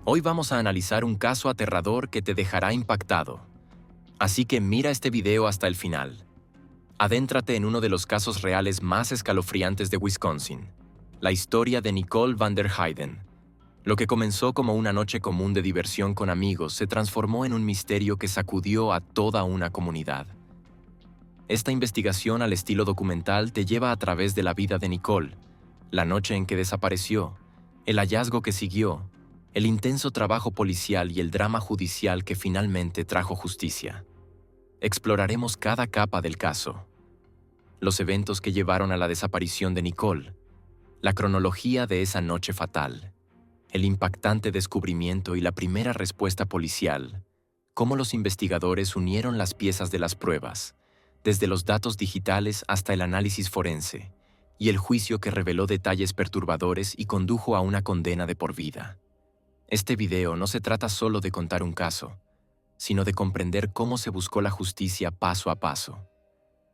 Hoy vamos a analizar un caso aterrador que te dejará impactado. Así que mira este video hasta el final. Adéntrate en uno de los casos reales más escalofriantes de Wisconsin, la historia de Nicole van der Heyden. Lo que comenzó como una noche común de diversión con amigos se transformó en un misterio que sacudió a toda una comunidad. Esta investigación al estilo documental te lleva a través de la vida de Nicole, la noche en que desapareció, el hallazgo que siguió, el intenso trabajo policial y el drama judicial que finalmente trajo justicia. Exploraremos cada capa del caso, los eventos que llevaron a la desaparición de Nicole, la cronología de esa noche fatal, el impactante descubrimiento y la primera respuesta policial, cómo los investigadores unieron las piezas de las pruebas, desde los datos digitales hasta el análisis forense, y el juicio que reveló detalles perturbadores y condujo a una condena de por vida. Este video no se trata solo de contar un caso, sino de comprender cómo se buscó la justicia paso a paso.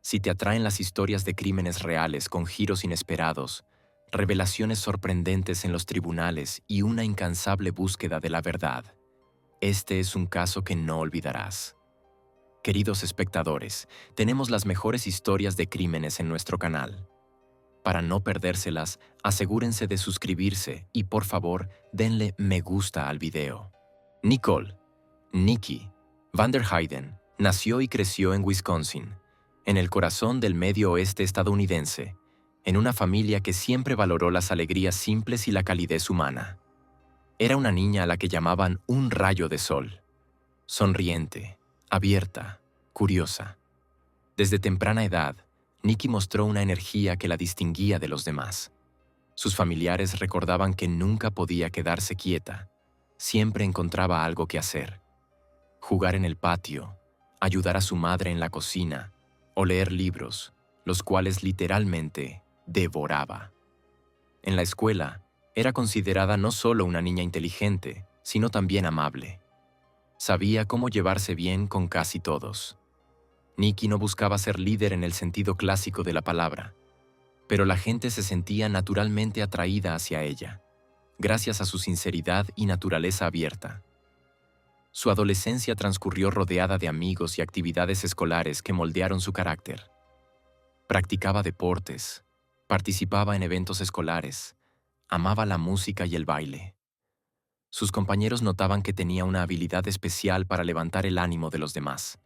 Si te atraen las historias de crímenes reales con giros inesperados, revelaciones sorprendentes en los tribunales y una incansable búsqueda de la verdad, este es un caso que no olvidarás. Queridos espectadores, tenemos las mejores historias de crímenes en nuestro canal. Para no perdérselas, asegúrense de suscribirse y por favor, denle me gusta al video. Nikki van der Heyden nació y creció en Wisconsin, en el corazón del medio oeste estadounidense, en una familia que siempre valoró las alegrías simples y la calidez humana. Era una niña a la que llamaban un rayo de sol, sonriente, abierta, curiosa. Desde temprana edad, Nikki mostró una energía que la distinguía de los demás. Sus familiares recordaban que nunca podía quedarse quieta, siempre encontraba algo que hacer. Jugar en el patio, ayudar a su madre en la cocina o leer libros, los cuales literalmente devoraba. En la escuela, era considerada no solo una niña inteligente, sino también amable. Sabía cómo llevarse bien con casi todos. Nikki no buscaba ser líder en el sentido clásico de la palabra, pero la gente se sentía naturalmente atraída hacia ella, gracias a su sinceridad y naturaleza abierta. Su adolescencia transcurrió rodeada de amigos y actividades escolares que moldearon su carácter. Practicaba deportes, participaba en eventos escolares, amaba la música y el baile. Sus compañeros notaban que tenía una habilidad especial para levantar el ánimo de los demás.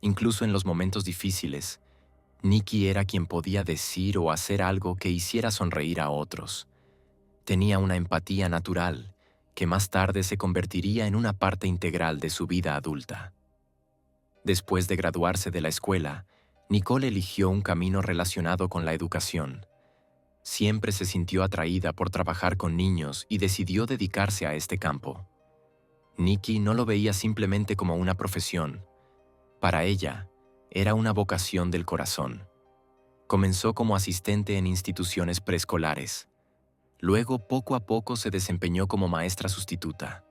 Incluso en los momentos difíciles, Nikki era quien podía decir o hacer algo que hiciera sonreír a otros. Tenía una empatía natural que más tarde se convertiría en una parte integral de su vida adulta. Después de graduarse de la escuela, Nicole eligió un camino relacionado con la educación. Siempre se sintió atraída por trabajar con niños y decidió dedicarse a este campo. Nikki no lo veía simplemente como una profesión. Para ella, era una vocación del corazón. Comenzó como asistente en instituciones preescolares. Luego, poco a poco, se desempeñó como maestra sustituta.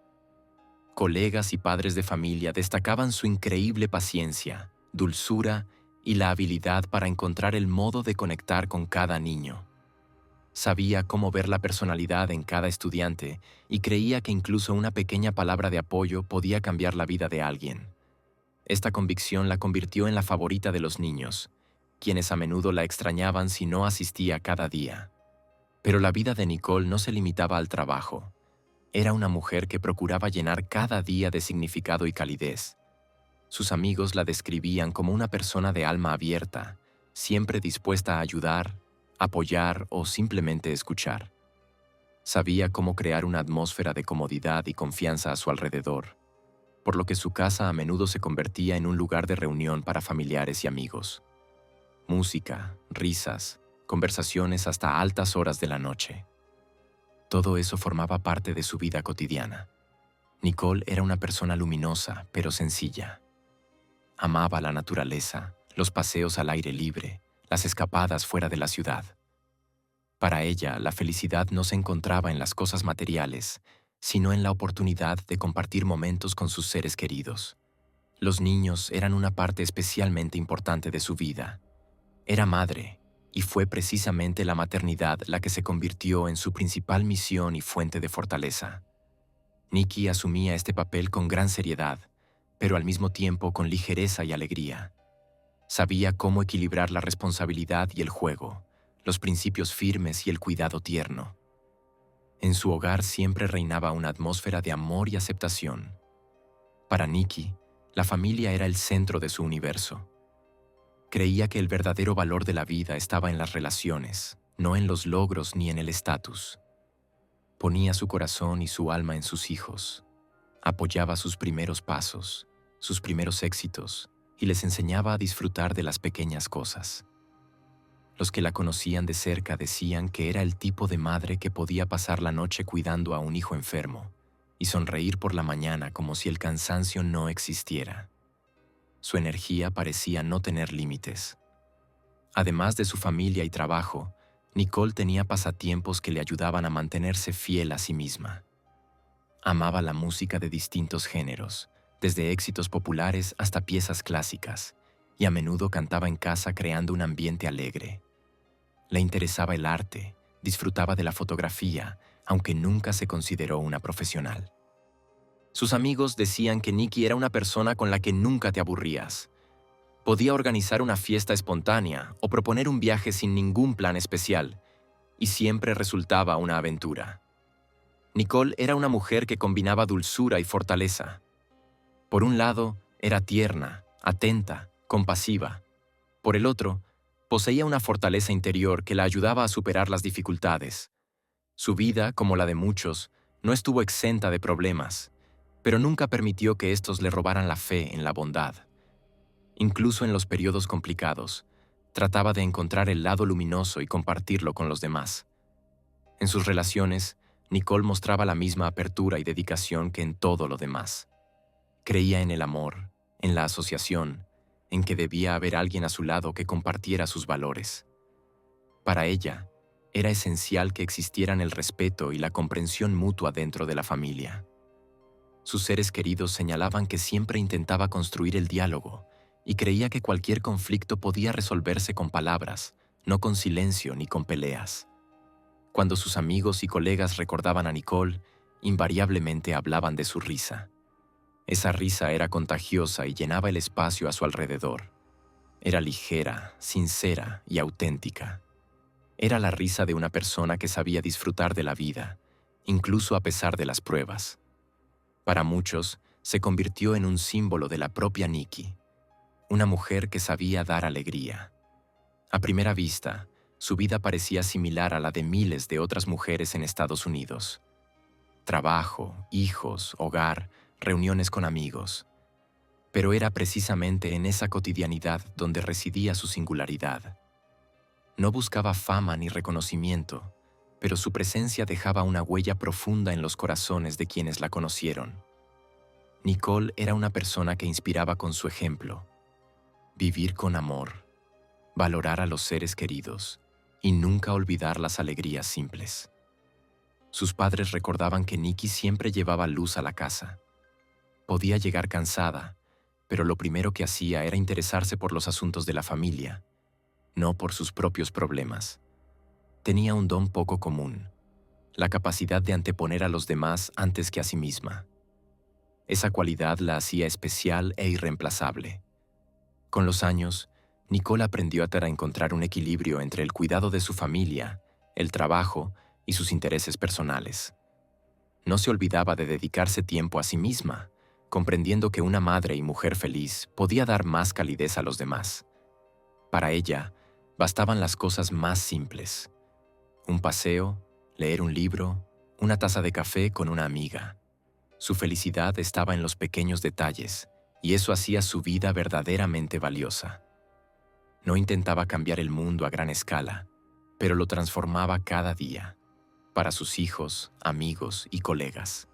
Colegas y padres de familia destacaban su increíble paciencia, dulzura y la habilidad para encontrar el modo de conectar con cada niño. Sabía cómo ver la personalidad en cada estudiante y creía que incluso una pequeña palabra de apoyo podía cambiar la vida de alguien. Esta convicción la convirtió en la favorita de los niños, quienes a menudo la extrañaban si no asistía cada día. Pero la vida de Nicole no se limitaba al trabajo. Era una mujer que procuraba llenar cada día de significado y calidez. Sus amigos la describían como una persona de alma abierta, siempre dispuesta a ayudar, apoyar o simplemente escuchar. Sabía cómo crear una atmósfera de comodidad y confianza a su alrededor, por lo que su casa a menudo se convertía en un lugar de reunión para familiares y amigos. Música, risas, conversaciones hasta altas horas de la noche. Todo eso formaba parte de su vida cotidiana. Nicole era una persona luminosa, pero sencilla. Amaba la naturaleza, los paseos al aire libre, las escapadas fuera de la ciudad. Para ella, la felicidad no se encontraba en las cosas materiales, sino en la oportunidad de compartir momentos con sus seres queridos. Los niños eran una parte especialmente importante de su vida. Era madre, y fue precisamente la maternidad la que se convirtió en su principal misión y fuente de fortaleza. Nikki asumía este papel con gran seriedad, pero al mismo tiempo con ligereza y alegría. Sabía cómo equilibrar la responsabilidad y el juego, los principios firmes y el cuidado tierno. En su hogar siempre reinaba una atmósfera de amor y aceptación. Para Nikki, la familia era el centro de su universo. Creía que el verdadero valor de la vida estaba en las relaciones, no en los logros ni en el estatus. Ponía su corazón y su alma en sus hijos. Apoyaba sus primeros pasos, sus primeros éxitos, y les enseñaba a disfrutar de las pequeñas cosas. Los que la conocían de cerca decían que era el tipo de madre que podía pasar la noche cuidando a un hijo enfermo y sonreír por la mañana como si el cansancio no existiera. Su energía parecía no tener límites. Además de su familia y trabajo, Nicole tenía pasatiempos que le ayudaban a mantenerse fiel a sí misma. Amaba la música de distintos géneros, desde éxitos populares hasta piezas clásicas, y a menudo cantaba en casa creando un ambiente alegre. Le interesaba el arte, disfrutaba de la fotografía, aunque nunca se consideró una profesional. Sus amigos decían que Nikki era una persona con la que nunca te aburrías. Podía organizar una fiesta espontánea o proponer un viaje sin ningún plan especial, y siempre resultaba una aventura. Nicole era una mujer que combinaba dulzura y fortaleza. Por un lado, era tierna, atenta, compasiva. Por el otro, poseía una fortaleza interior que la ayudaba a superar las dificultades. Su vida, como la de muchos, no estuvo exenta de problemas, pero nunca permitió que estos le robaran la fe en la bondad. Incluso en los periodos complicados, trataba de encontrar el lado luminoso y compartirlo con los demás. En sus relaciones, Nicole mostraba la misma apertura y dedicación que en todo lo demás. Creía en el amor, en la asociación, en que debía haber alguien a su lado que compartiera sus valores. Para ella, era esencial que existieran el respeto y la comprensión mutua dentro de la familia. Sus seres queridos señalaban que siempre intentaba construir el diálogo y creía que cualquier conflicto podía resolverse con palabras, no con silencio ni con peleas. Cuando sus amigos y colegas recordaban a Nicole, invariablemente hablaban de su risa. Esa risa era contagiosa y llenaba el espacio a su alrededor. Era ligera, sincera y auténtica. Era la risa de una persona que sabía disfrutar de la vida, incluso a pesar de las pruebas. Para muchos, se convirtió en un símbolo de la propia Nikki, una mujer que sabía dar alegría. A primera vista, su vida parecía similar a la de miles de otras mujeres en Estados Unidos. Trabajo, hijos, hogar, reuniones con amigos. Pero era precisamente en esa cotidianidad donde residía su singularidad. No buscaba fama ni reconocimiento, pero su presencia dejaba una huella profunda en los corazones de quienes la conocieron. Nicole era una persona que inspiraba con su ejemplo. Vivir con amor, valorar a los seres queridos y nunca olvidar las alegrías simples. Sus padres recordaban que Nikki siempre llevaba luz a la casa. Podía llegar cansada, pero lo primero que hacía era interesarse por los asuntos de la familia, no por sus propios problemas. Tenía un don poco común, la capacidad de anteponer a los demás antes que a sí misma. Esa cualidad la hacía especial e irreemplazable. Con los años, Nicole aprendió a encontrar un equilibrio entre el cuidado de su familia, el trabajo y sus intereses personales. No se olvidaba de dedicarse tiempo a sí misma, comprendiendo que una madre y mujer feliz podía dar más calidez a los demás. Para ella, bastaban las cosas más simples: un paseo, leer un libro, una taza de café con una amiga. Su felicidad estaba en los pequeños detalles, y eso hacía su vida verdaderamente valiosa. No intentaba cambiar el mundo a gran escala, pero lo transformaba cada día, para sus hijos, amigos y colegas.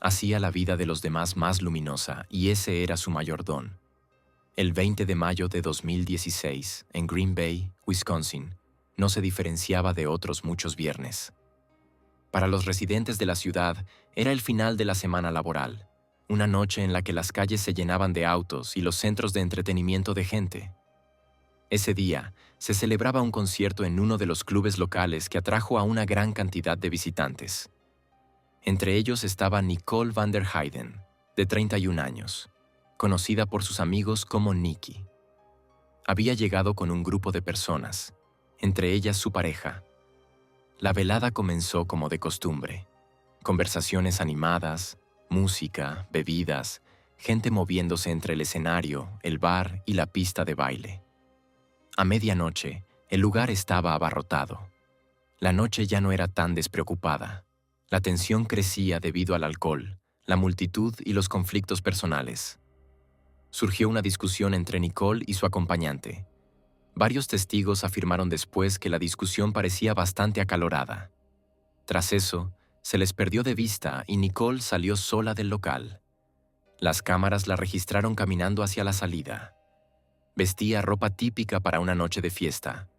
Hacía la vida de los demás más luminosa, y ese era su mayor don. El 20 de mayo de 2016, en Green Bay, Wisconsin, no se diferenciaba de otros muchos viernes. Para los residentes de la ciudad, era el final de la semana laboral, una noche en la que las calles se llenaban de autos y los centros de entretenimiento de gente. Ese día, se celebraba un concierto en uno de los clubes locales que atrajo a una gran cantidad de visitantes. Entre ellos estaba Nicole van der Heyden, de 31 años, conocida por sus amigos como Nikki. Había llegado con un grupo de personas, entre ellas su pareja. La velada comenzó como de costumbre. Conversaciones animadas, música, bebidas, gente moviéndose entre el escenario, el bar y la pista de baile. A medianoche, el lugar estaba abarrotado. La noche ya no era tan despreocupada. La tensión crecía debido al alcohol, la multitud y los conflictos personales. Surgió una discusión entre Nicole y su acompañante. Varios testigos afirmaron después que la discusión parecía bastante acalorada. Tras eso, se les perdió de vista y Nicole salió sola del local. Las cámaras la registraron caminando hacia la salida. Vestía ropa típica para una noche de fiesta: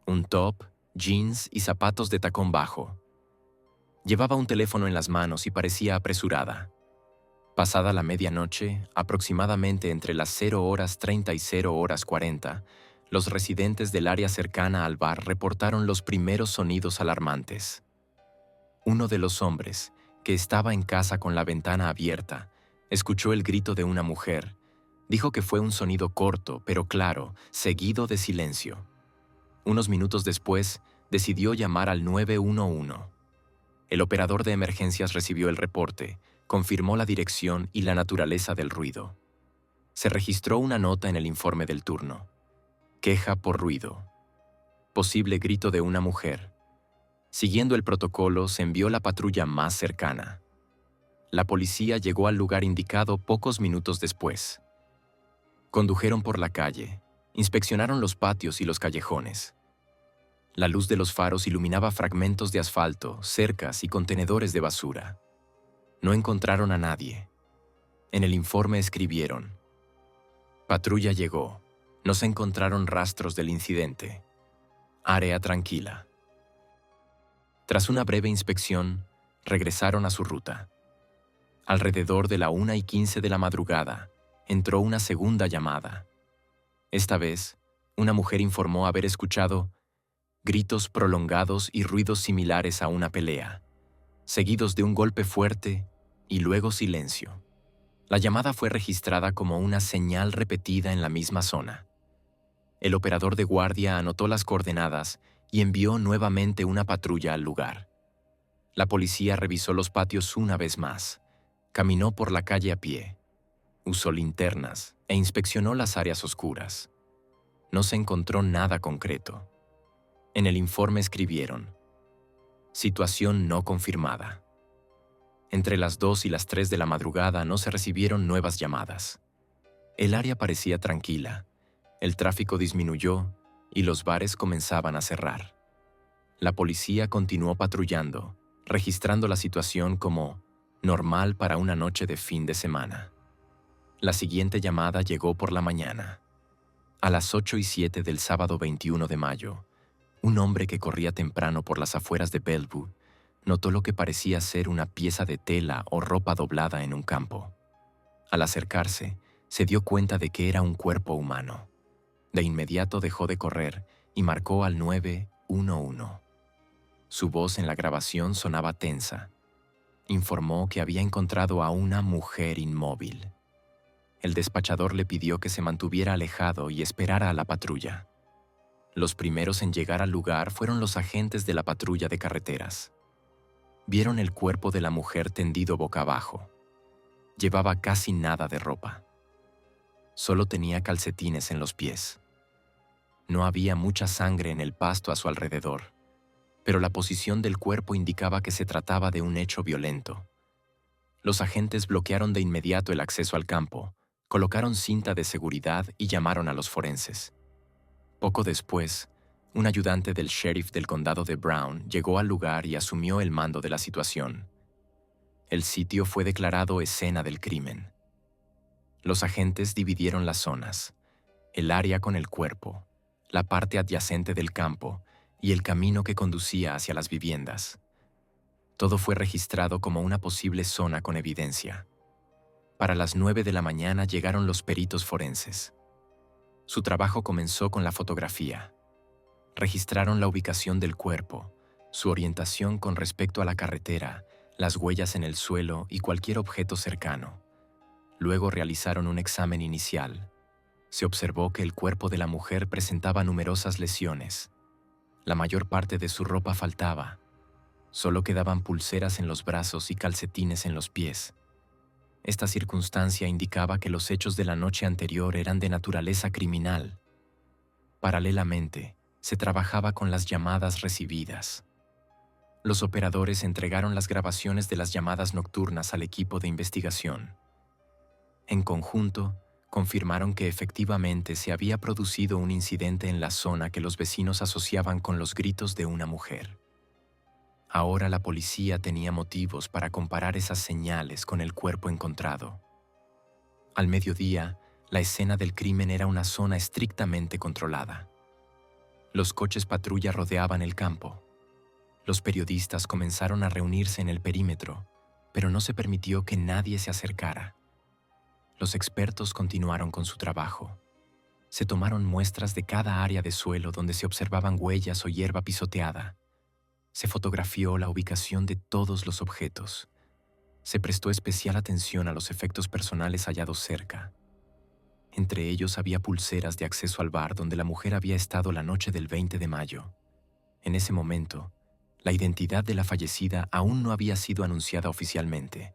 un top, jeans y zapatos de tacón bajo. Llevaba un teléfono en las manos y parecía apresurada. Pasada la medianoche, aproximadamente entre las 0:30 y 0:40, los residentes del área cercana al bar reportaron los primeros sonidos alarmantes. Uno de los hombres, que estaba en casa con la ventana abierta, escuchó el grito de una mujer. Dijo que fue un sonido corto, pero claro, seguido de silencio. Unos minutos después, decidió llamar al 911. El operador de emergencias recibió el reporte, confirmó la dirección y la naturaleza del ruido. Se registró una nota en el informe del turno: queja por ruido. Posible grito de una mujer. Siguiendo el protocolo, se envió la patrulla más cercana. La policía llegó al lugar indicado pocos minutos después. Condujeron por la calle, inspeccionaron los patios y los callejones. La luz de los faros iluminaba fragmentos de asfalto, cercas y contenedores de basura. No encontraron a nadie. En el informe escribieron: patrulla llegó. No se encontraron rastros del incidente. Área tranquila. Tras una breve inspección, regresaron a su ruta. Alrededor de la 1:15 de la madrugada, entró una segunda llamada. Esta vez, una mujer informó haber escuchado gritos prolongados y ruidos similares a una pelea, seguidos de un golpe fuerte y luego silencio. La llamada fue registrada como una señal repetida en la misma zona. El operador de guardia anotó las coordenadas y envió nuevamente una patrulla al lugar. La policía revisó los patios una vez más, caminó por la calle a pie, usó linternas e inspeccionó las áreas oscuras. No se encontró nada concreto. En el informe escribieron: situación no confirmada. Entre las 2 y las 3 de la madrugada no se recibieron nuevas llamadas. El área parecía tranquila, el tráfico disminuyó y los bares comenzaban a cerrar. La policía continuó patrullando, registrando la situación como normal para una noche de fin de semana. La siguiente llamada llegó por la mañana. A las 8:07 del sábado 21 de mayo, un hombre que corría temprano por las afueras de Bellevue notó lo que parecía ser una pieza de tela o ropa doblada en un campo. Al acercarse, se dio cuenta de que era un cuerpo humano. De inmediato dejó de correr y marcó al 911. Su voz en la grabación sonaba tensa. Informó que había encontrado a una mujer inmóvil. El despachador le pidió que se mantuviera alejado y esperara a la patrulla. Los primeros en llegar al lugar fueron los agentes de la patrulla de carreteras. Vieron el cuerpo de la mujer tendido boca abajo. Llevaba casi nada de ropa. Solo tenía calcetines en los pies. No había mucha sangre en el pasto a su alrededor, pero la posición del cuerpo indicaba que se trataba de un hecho violento. Los agentes bloquearon de inmediato el acceso al campo, colocaron cinta de seguridad y llamaron a los forenses. Poco después, un ayudante del sheriff del condado de Brown llegó al lugar y asumió el mando de la situación. El sitio fue declarado escena del crimen. Los agentes dividieron las zonas: el área con el cuerpo, la parte adyacente del campo y el camino que conducía hacia las viviendas. Todo fue registrado como una posible zona con evidencia. Para las 9 de la mañana llegaron los peritos forenses. Su trabajo comenzó con la fotografía. Registraron la ubicación del cuerpo, su orientación con respecto a la carretera, las huellas en el suelo y cualquier objeto cercano. Luego realizaron un examen inicial. Se observó que el cuerpo de la mujer presentaba numerosas lesiones. La mayor parte de su ropa faltaba. Solo quedaban pulseras en los brazos y calcetines en los pies. Esta circunstancia indicaba que los hechos de la noche anterior eran de naturaleza criminal. Paralelamente, se trabajaba con las llamadas recibidas. Los operadores entregaron las grabaciones de las llamadas nocturnas al equipo de investigación. En conjunto, confirmaron que efectivamente se había producido un incidente en la zona que los vecinos asociaban con los gritos de una mujer. Ahora la policía tenía motivos para comparar esas señales con el cuerpo encontrado. Al mediodía, la escena del crimen era una zona estrictamente controlada. Los coches patrulla rodeaban el campo. Los periodistas comenzaron a reunirse en el perímetro, pero no se permitió que nadie se acercara. Los expertos continuaron con su trabajo. Se tomaron muestras de cada área de suelo donde se observaban huellas o hierba pisoteada. Se fotografió la ubicación de todos los objetos. Se prestó especial atención a los efectos personales hallados cerca. Entre ellos había pulseras de acceso al bar donde la mujer había estado la noche del 20 de mayo. En ese momento, la identidad de la fallecida aún no había sido anunciada oficialmente.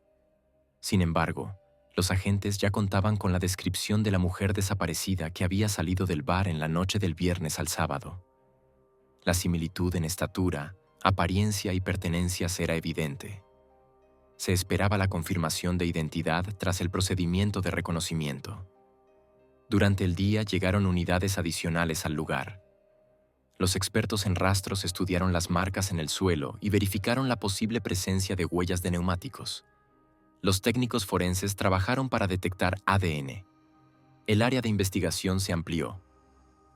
Sin embargo, los agentes ya contaban con la descripción de la mujer desaparecida que había salido del bar en la noche del viernes al sábado. La similitud en estatura, apariencia y pertenencias era evidente. Se esperaba la confirmación de identidad tras el procedimiento de reconocimiento. Durante el día llegaron unidades adicionales al lugar. Los expertos en rastros estudiaron las marcas en el suelo y verificaron la posible presencia de huellas de neumáticos. Los técnicos forenses trabajaron para detectar ADN. El área de investigación se amplió.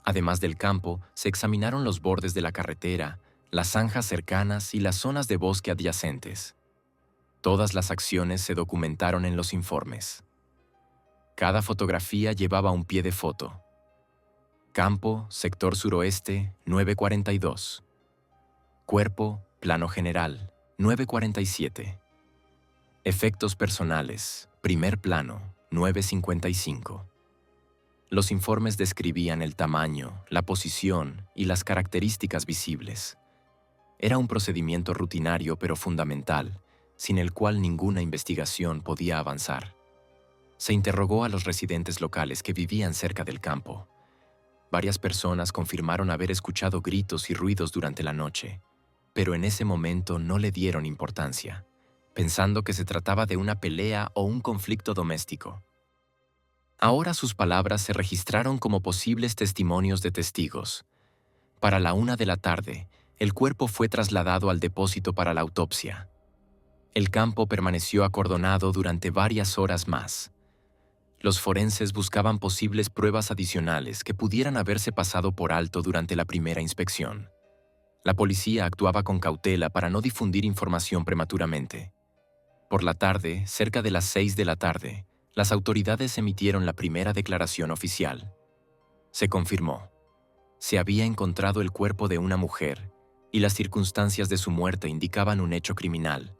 Además del campo, se examinaron los bordes de la carretera, las zanjas cercanas y las zonas de bosque adyacentes. Todas las acciones se documentaron en los informes. Cada fotografía llevaba un pie de foto. Campo, sector suroeste, 942. Cuerpo, plano general, 947. Efectos personales, primer plano, 955. Los informes describían el tamaño, la posición y las características visibles. Era un procedimiento rutinario pero fundamental, sin el cual ninguna investigación podía avanzar. Se interrogó a los residentes locales que vivían cerca del campo. Varias personas confirmaron haber escuchado gritos y ruidos durante la noche, pero en ese momento no le dieron importancia, pensando que se trataba de una pelea o un conflicto doméstico. Ahora sus palabras se registraron como posibles testimonios de testigos. Para la 1 de la tarde, el cuerpo fue trasladado al depósito para la autopsia. El campo permaneció acordonado durante varias horas más. Los forenses buscaban posibles pruebas adicionales que pudieran haberse pasado por alto durante la primera inspección. La policía actuaba con cautela para no difundir información prematuramente. Por la tarde, cerca de las 6 de la tarde, las autoridades emitieron la primera declaración oficial. Se confirmó. Se había encontrado el cuerpo de una mujer y las circunstancias de su muerte indicaban un hecho criminal.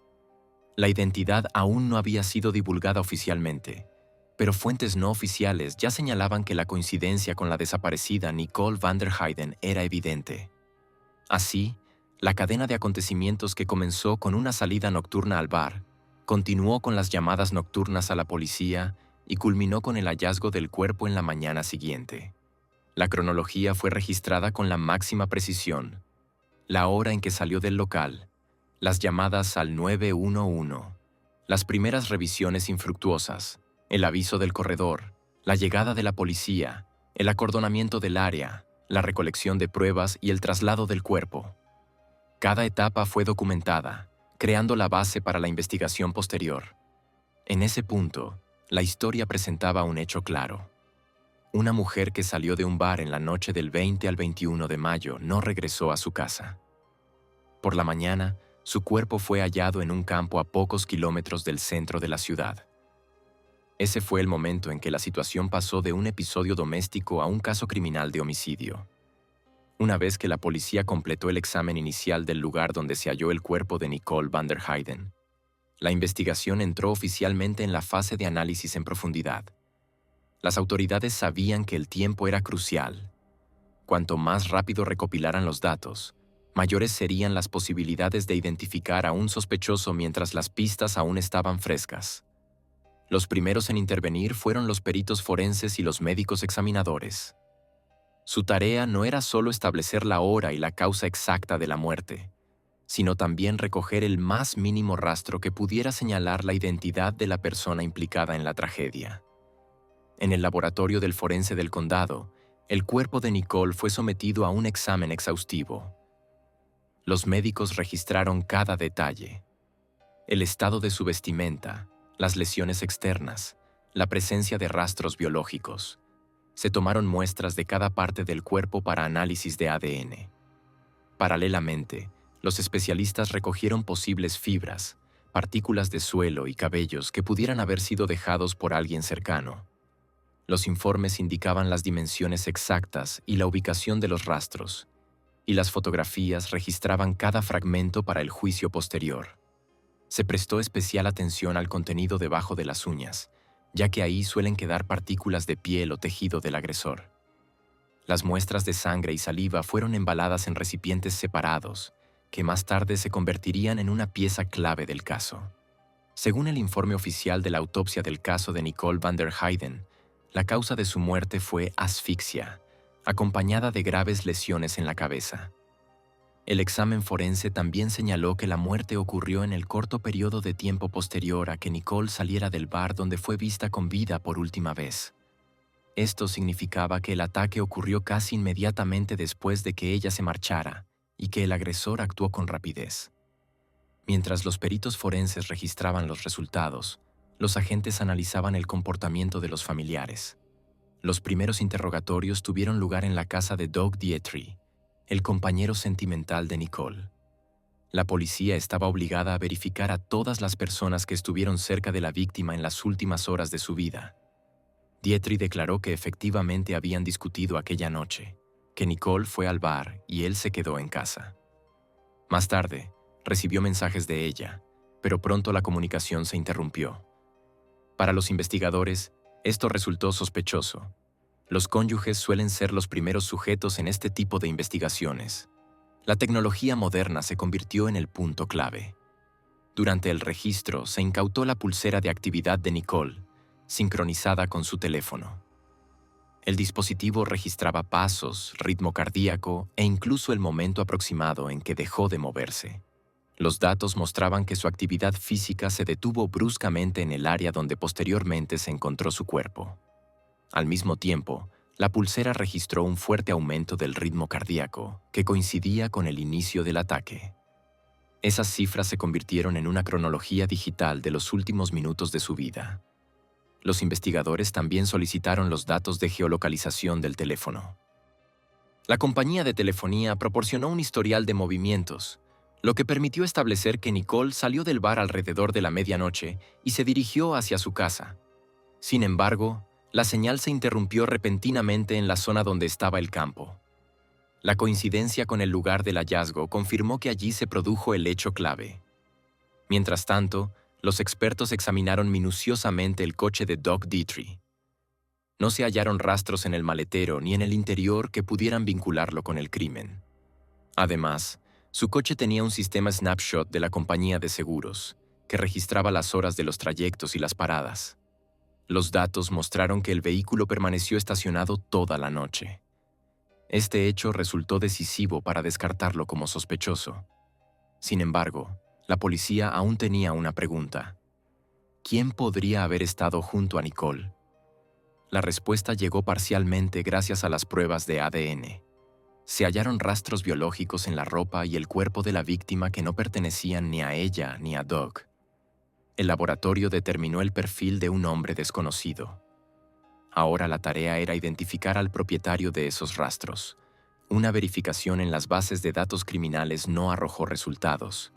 La identidad aún no había sido divulgada oficialmente, pero fuentes no oficiales ya señalaban que la coincidencia con la desaparecida Nicole van der Heyden era evidente. Así, la cadena de acontecimientos que comenzó con una salida nocturna al bar, continuó con las llamadas nocturnas a la policía y culminó con el hallazgo del cuerpo en la mañana siguiente. La cronología fue registrada con la máxima precisión. La hora en que salió del local, las llamadas al 911, las primeras revisiones infructuosas, el aviso del corredor, la llegada de la policía, el acordonamiento del área, la recolección de pruebas y el traslado del cuerpo. Cada etapa fue documentada, creando la base para la investigación posterior. En ese punto, la historia presentaba un hecho claro. Una mujer que salió de un bar en la noche del 20 al 21 de mayo no regresó a su casa. Por la mañana, su cuerpo fue hallado en un campo a pocos kilómetros del centro de la ciudad. Ese fue el momento en que la situación pasó de un episodio doméstico a un caso criminal de homicidio. Una vez que la policía completó el examen inicial del lugar donde se halló el cuerpo de Nicole van der Heyden, La investigación entró oficialmente en la fase de análisis en profundidad. Las autoridades sabían que el tiempo era crucial. Cuanto más rápido recopilaran los datos, mayores serían las posibilidades de identificar a un sospechoso mientras las pistas aún estaban frescas. Los primeros en intervenir fueron los peritos forenses y los médicos examinadores. Su tarea no era solo establecer la hora y la causa exacta de la muerte, sino también recoger el más mínimo rastro que pudiera señalar la identidad de la persona implicada en la tragedia. En el laboratorio del forense del condado, el cuerpo de Nicole fue sometido a un examen exhaustivo. Los médicos registraron cada detalle: el estado de su vestimenta, las lesiones externas, la presencia de rastros biológicos. Se tomaron muestras de cada parte del cuerpo para análisis de ADN. Paralelamente, los especialistas recogieron posibles fibras, partículas de suelo y cabellos que pudieran haber sido dejados por alguien cercano. Los informes indicaban las dimensiones exactas y la ubicación de los rastros, y las fotografías registraban cada fragmento para el juicio posterior. Se prestó especial atención al contenido debajo de las uñas, ya que ahí suelen quedar partículas de piel o tejido del agresor. Las muestras de sangre y saliva fueron embaladas en recipientes separados, que más tarde se convertirían en una pieza clave del caso. Según el informe oficial de la autopsia del caso de Nicole van der Heyden, la causa de su muerte fue asfixia, acompañada de graves lesiones en la cabeza. El examen forense también señaló que la muerte ocurrió en el corto periodo de tiempo posterior a que Nicole saliera del bar donde fue vista con vida por última vez. Esto significaba que el ataque ocurrió casi inmediatamente después de que ella se marchara y que el agresor actuó con rapidez. Mientras los peritos forenses registraban los resultados, los agentes analizaban el comportamiento de los familiares. Los primeros interrogatorios tuvieron lugar en la casa de Doug Dietrich, el compañero sentimental de Nicole. La policía estaba obligada a verificar a todas las personas que estuvieron cerca de la víctima en las últimas horas de su vida. Dietrich declaró que efectivamente habían discutido aquella noche, que Nicole fue al bar y él se quedó en casa. Más tarde, recibió mensajes de ella, pero pronto la comunicación se interrumpió. Para los investigadores, esto resultó sospechoso. Los cónyuges suelen ser los primeros sujetos en este tipo de investigaciones. La tecnología moderna se convirtió en el punto clave. Durante el registro se incautó la pulsera de actividad de Nicole, sincronizada con su teléfono. El dispositivo registraba pasos, ritmo cardíaco e incluso el momento aproximado en que dejó de moverse. Los datos mostraban que su actividad física se detuvo bruscamente en el área donde posteriormente se encontró su cuerpo. Al mismo tiempo, la pulsera registró un fuerte aumento del ritmo cardíaco, que coincidía con el inicio del ataque. Esas cifras se convirtieron en una cronología digital de los últimos minutos de su vida. Los investigadores también solicitaron los datos de geolocalización del teléfono. La compañía de telefonía proporcionó un historial de movimientos, lo que permitió establecer que Nicole salió del bar alrededor de la medianoche y se dirigió hacia su casa. Sin embargo, la señal se interrumpió repentinamente en la zona donde estaba el campo. La coincidencia con el lugar del hallazgo confirmó que allí se produjo el hecho clave. Mientras tanto, los expertos examinaron minuciosamente el coche de Doug Dietrich. No se hallaron rastros en el maletero ni en el interior que pudieran vincularlo con el crimen. Además, su coche tenía un sistema snapshot de la compañía de seguros, que registraba las horas de los trayectos y las paradas. Los datos mostraron que el vehículo permaneció estacionado toda la noche. Este hecho resultó decisivo para descartarlo como sospechoso. Sin embargo, la policía aún tenía una pregunta. ¿Quién podría haber estado junto a Nicole? La respuesta llegó parcialmente gracias a las pruebas de ADN. Se hallaron rastros biológicos en la ropa y el cuerpo de la víctima que no pertenecían ni a ella ni a Doug. El laboratorio determinó el perfil de un hombre desconocido. Ahora la tarea era identificar al propietario de esos rastros. Una verificación en las bases de datos criminales no arrojó resultados.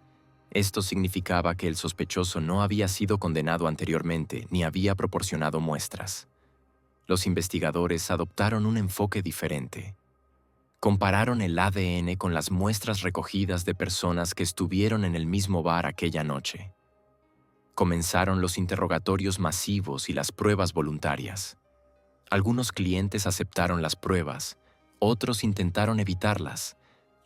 Esto significaba que el sospechoso no había sido condenado anteriormente ni había proporcionado muestras. Los investigadores adoptaron un enfoque diferente. Compararon el ADN con las muestras recogidas de personas que estuvieron en el mismo bar aquella noche. Comenzaron los interrogatorios masivos y las pruebas voluntarias. Algunos clientes aceptaron las pruebas, otros intentaron evitarlas,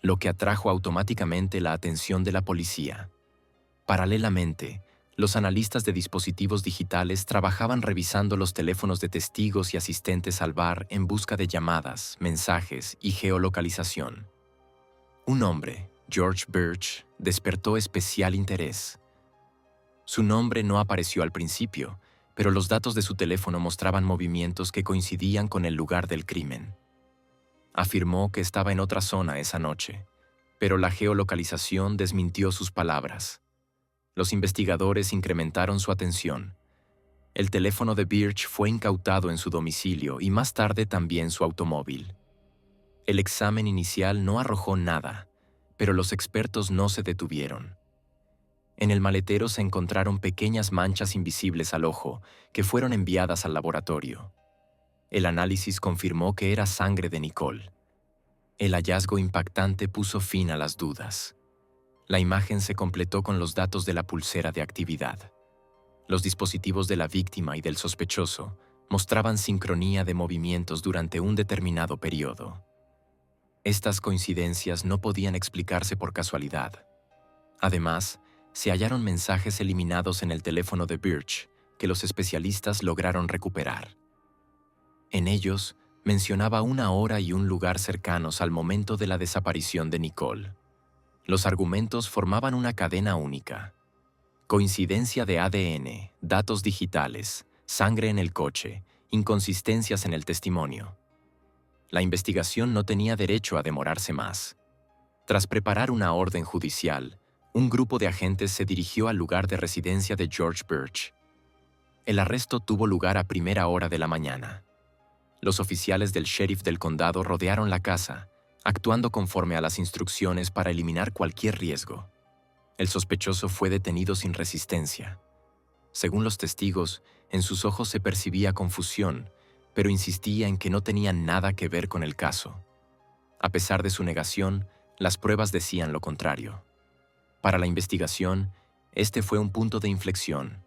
lo que atrajo automáticamente la atención de la policía. Paralelamente, los analistas de dispositivos digitales trabajaban revisando los teléfonos de testigos y asistentes al bar en busca de llamadas, mensajes y geolocalización. Un hombre, George Birch, despertó especial interés. Su nombre no apareció al principio, pero los datos de su teléfono mostraban movimientos que coincidían con el lugar del crimen. Afirmó que estaba en otra zona esa noche, pero la geolocalización desmintió sus palabras. Los investigadores incrementaron su atención. El teléfono de Birch fue incautado en su domicilio y más tarde también su automóvil. El examen inicial no arrojó nada, pero los expertos no se detuvieron. En el maletero se encontraron pequeñas manchas invisibles al ojo que fueron enviadas al laboratorio. El análisis confirmó que era sangre de Nicole. El hallazgo impactante puso fin a las dudas. La imagen se completó con los datos de la pulsera de actividad. Los dispositivos de la víctima y del sospechoso mostraban sincronía de movimientos durante un determinado periodo. Estas coincidencias no podían explicarse por casualidad. Además, se hallaron mensajes eliminados en el teléfono de Birch que los especialistas lograron recuperar. En ellos, mencionaba una hora y un lugar cercanos al momento de la desaparición de Nicole. Los argumentos formaban una cadena única. Coincidencia de ADN, datos digitales, sangre en el coche, inconsistencias en el testimonio. La investigación no tenía derecho a demorarse más. Tras preparar una orden judicial, un grupo de agentes se dirigió al lugar de residencia de George Birch. El arresto tuvo lugar a primera hora de la mañana. Los oficiales del sheriff del condado rodearon la casa, actuando conforme a las instrucciones para eliminar cualquier riesgo. El sospechoso fue detenido sin resistencia. Según los testigos, en sus ojos se percibía confusión, pero insistía en que no tenía nada que ver con el caso. A pesar de su negación, las pruebas decían lo contrario. Para la investigación, este fue un punto de inflexión.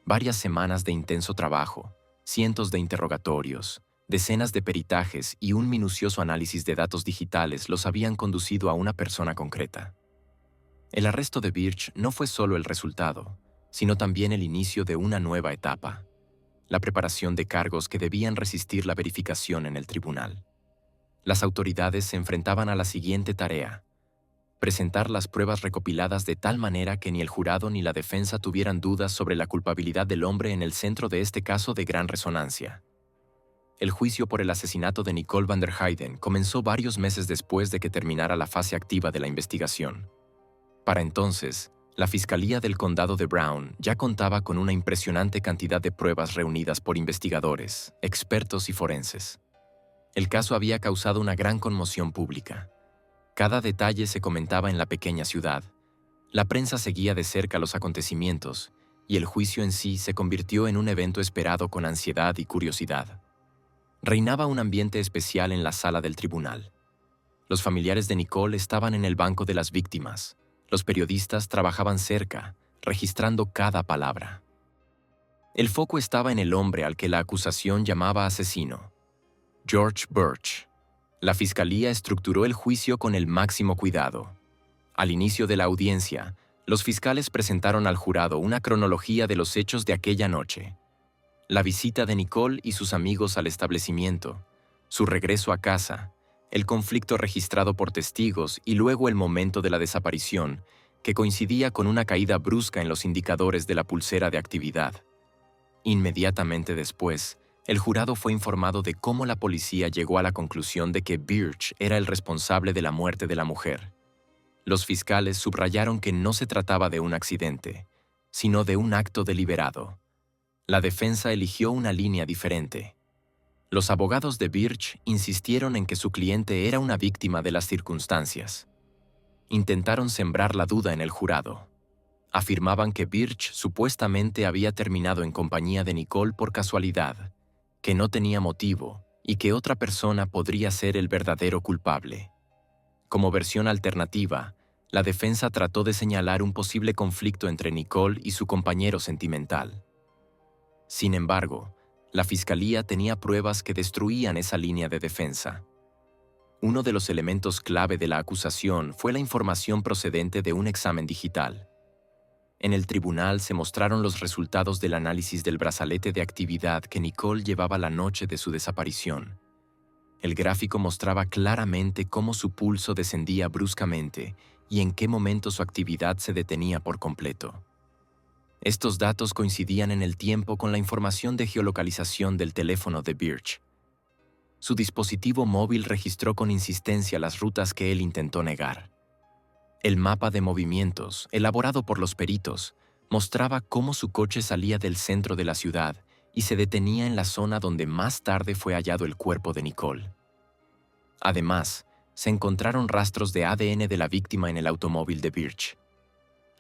Varias semanas de intenso trabajo, cientos de interrogatorios, decenas de peritajes y un minucioso análisis de datos digitales los habían conducido a una persona concreta. El arresto de Birch no fue solo el resultado, sino también el inicio de una nueva etapa, la preparación de cargos que debían resistir la verificación en el tribunal. Las autoridades se enfrentaban a la siguiente tarea: presentar las pruebas recopiladas de tal manera que ni el jurado ni la defensa tuvieran dudas sobre la culpabilidad del hombre en el centro de este caso de gran resonancia. El juicio por el asesinato de Nicole van der Heyden comenzó varios meses después de que terminara la fase activa de la investigación. Para entonces, la Fiscalía del Condado de Brown ya contaba con una impresionante cantidad de pruebas reunidas por investigadores, expertos y forenses. El caso había causado una gran conmoción pública. Cada detalle se comentaba en la pequeña ciudad. La prensa seguía de cerca los acontecimientos, y el juicio en sí se convirtió en un evento esperado con ansiedad y curiosidad. Reinaba un ambiente especial en la sala del tribunal. Los familiares de Nicole estaban en el banco de las víctimas. Los periodistas trabajaban cerca, registrando cada palabra. El foco estaba en el hombre al que la acusación llamaba asesino, George Birch. La fiscalía estructuró el juicio con el máximo cuidado. Al inicio de la audiencia, los fiscales presentaron al jurado una cronología de los hechos de aquella noche: la visita de Nicole y sus amigos al establecimiento, su regreso a casa, el conflicto registrado por testigos y luego el momento de la desaparición, que coincidía con una caída brusca en los indicadores de la pulsera de actividad. Inmediatamente después, el jurado fue informado de cómo la policía llegó a la conclusión de que Birch era el responsable de la muerte de la mujer. Los fiscales subrayaron que no se trataba de un accidente, sino de un acto deliberado. La defensa eligió una línea diferente. Los abogados de Birch insistieron en que su cliente era una víctima de las circunstancias. Intentaron sembrar la duda en el jurado. Afirmaban que Birch supuestamente había terminado en compañía de Nicole por casualidad, que no tenía motivo y que otra persona podría ser el verdadero culpable. Como versión alternativa, La defensa trató de señalar un posible conflicto entre Nicole y su compañero sentimental. Sin embargo, la fiscalía tenía pruebas que destruían esa línea de defensa. Uno de los elementos clave de la acusación fue la información procedente de un examen digital. En el tribunal se mostraron los resultados del análisis del brazalete de actividad que Nicole llevaba la noche de su desaparición. El gráfico mostraba claramente cómo su pulso descendía bruscamente y en qué momento su actividad se detenía por completo. Estos datos coincidían en el tiempo con la información de geolocalización del teléfono de Birch. Su dispositivo móvil registró con insistencia las rutas que él intentó negar. El mapa de movimientos, elaborado por los peritos, mostraba cómo su coche salía del centro de la ciudad y se detenía en la zona donde más tarde fue hallado el cuerpo de Nicole. Además, se encontraron rastros de ADN de la víctima en el automóvil de Birch.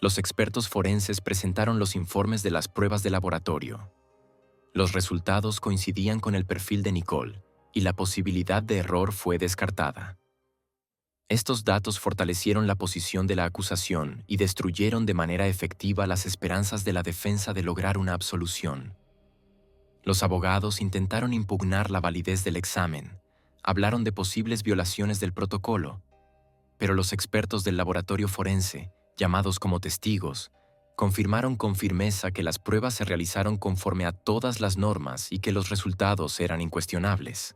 Los expertos forenses presentaron los informes de las pruebas de laboratorio. Los resultados coincidían con el perfil de Nicole, y la posibilidad de error fue descartada. Estos datos fortalecieron la posición de la acusación y destruyeron de manera efectiva las esperanzas de la defensa de lograr una absolución. Los abogados intentaron impugnar la validez del examen, hablaron de posibles violaciones del protocolo, pero los expertos del laboratorio forense, llamados como testigos, confirmaron con firmeza que las pruebas se realizaron conforme a todas las normas y que los resultados eran incuestionables.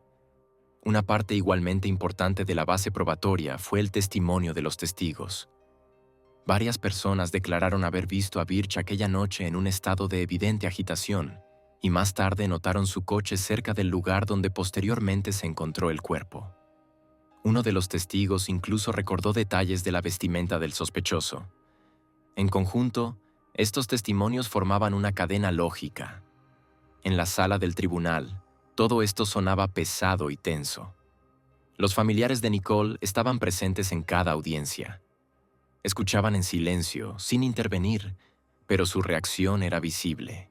Una parte igualmente importante de la base probatoria fue el testimonio de los testigos. Varias personas declararon haber visto a Birch aquella noche en un estado de evidente agitación, y más tarde notaron su coche cerca del lugar donde posteriormente se encontró el cuerpo. Uno de los testigos incluso recordó detalles de la vestimenta del sospechoso. En conjunto, estos testimonios formaban una cadena lógica. En la sala del tribunal, todo esto sonaba pesado y tenso. Los familiares de Nicole estaban presentes en cada audiencia. Escuchaban en silencio, sin intervenir, pero su reacción era visible.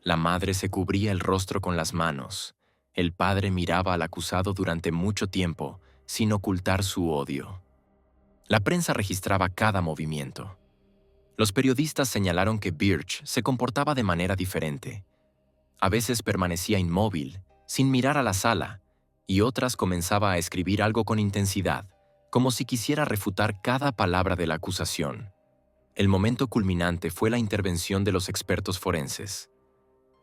La madre se cubría el rostro con las manos. El padre miraba al acusado durante mucho tiempo, sin ocultar su odio. La prensa registraba cada movimiento. Los periodistas señalaron que Birch se comportaba de manera diferente. A veces permanecía inmóvil, sin mirar a la sala, y otras comenzaba a escribir algo con intensidad, como si quisiera refutar cada palabra de la acusación. El momento culminante fue la intervención de los expertos forenses.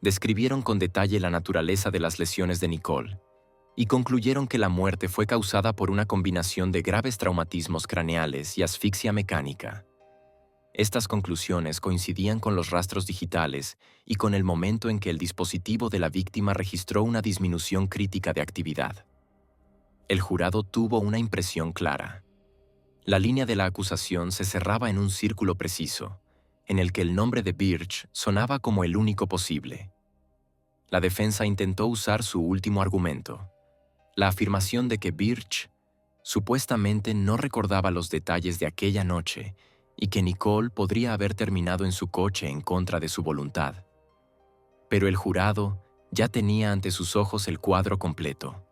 Describieron con detalle la naturaleza de las lesiones de Nicole y concluyeron que la muerte fue causada por una combinación de graves traumatismos craneales y asfixia mecánica. Estas conclusiones coincidían con los rastros digitales y con el momento en que el dispositivo de la víctima registró una disminución crítica de actividad. El jurado tuvo una impresión clara. La línea de la acusación se cerraba en un círculo preciso, en el que el nombre de Birch sonaba como el único posible. La defensa intentó usar su último argumento, la afirmación de que Birch supuestamente no recordaba los detalles de aquella noche y que Nicole podría haber terminado en su coche en contra de su voluntad. Pero el jurado ya tenía ante sus ojos el cuadro completo.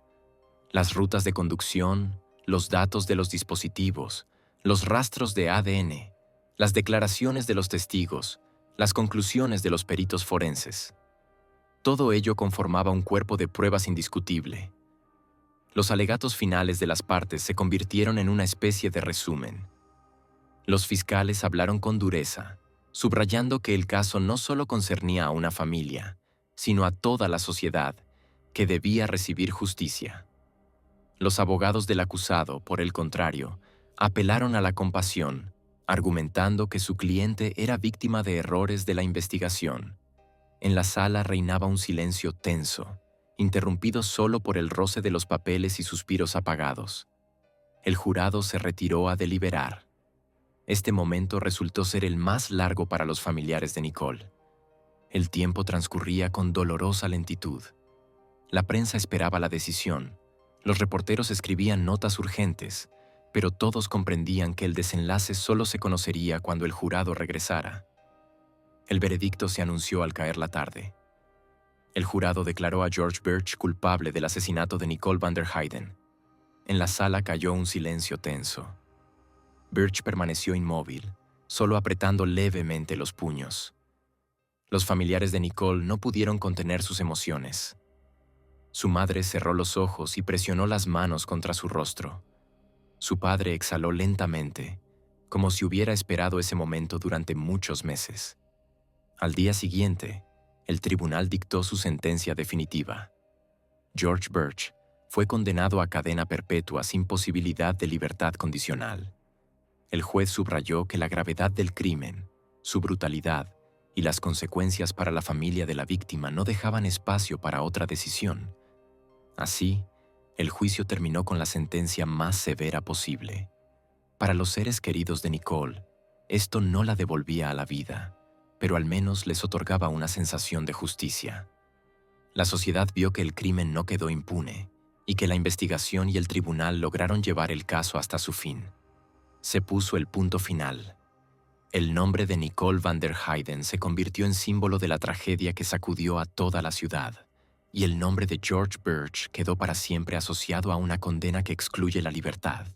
Las rutas de conducción, los datos de los dispositivos, los rastros de ADN, las declaraciones de los testigos, las conclusiones de los peritos forenses. Todo ello conformaba un cuerpo de pruebas indiscutible. Los alegatos finales de las partes se convirtieron en una especie de resumen. Los fiscales hablaron con dureza, subrayando que el caso no solo concernía a una familia, sino a toda la sociedad, que debía recibir justicia. Los abogados del acusado, por el contrario, apelaron a la compasión, argumentando que su cliente era víctima de errores de la investigación. En la sala reinaba un silencio tenso, interrumpido solo por el roce de los papeles y suspiros apagados. El jurado se retiró a deliberar. Este momento resultó ser el más largo para los familiares de Nicole. El tiempo transcurría con dolorosa lentitud. La prensa esperaba la decisión. Los reporteros escribían notas urgentes, pero todos comprendían que el desenlace solo se conocería cuando el jurado regresara. El veredicto se anunció al caer la tarde. El jurado declaró a George Birch culpable del asesinato de Nicole van der Heyden. En la sala cayó un silencio tenso. Birch permaneció inmóvil, solo apretando levemente los puños. Los familiares de Nicole no pudieron contener sus emociones. Su madre cerró los ojos y presionó las manos contra su rostro. Su padre exhaló lentamente, como si hubiera esperado ese momento durante muchos meses. Al día siguiente, el tribunal dictó su sentencia definitiva. George Birch fue condenado a cadena perpetua sin posibilidad de libertad condicional. El juez subrayó que la gravedad del crimen, su brutalidad y las consecuencias para la familia de la víctima no dejaban espacio para otra decisión. Así, el juicio terminó con la sentencia más severa posible. Para los seres queridos de Nicole, esto no la devolvía a la vida, pero al menos les otorgaba una sensación de justicia. La sociedad vio que el crimen no quedó impune y que la investigación y el tribunal lograron llevar el caso hasta su fin. Se puso el punto final. El nombre de Nicole van der Heyden se convirtió en símbolo de la tragedia que sacudió a toda la ciudad, y el nombre de George Birch quedó para siempre asociado a una condena que excluye la libertad.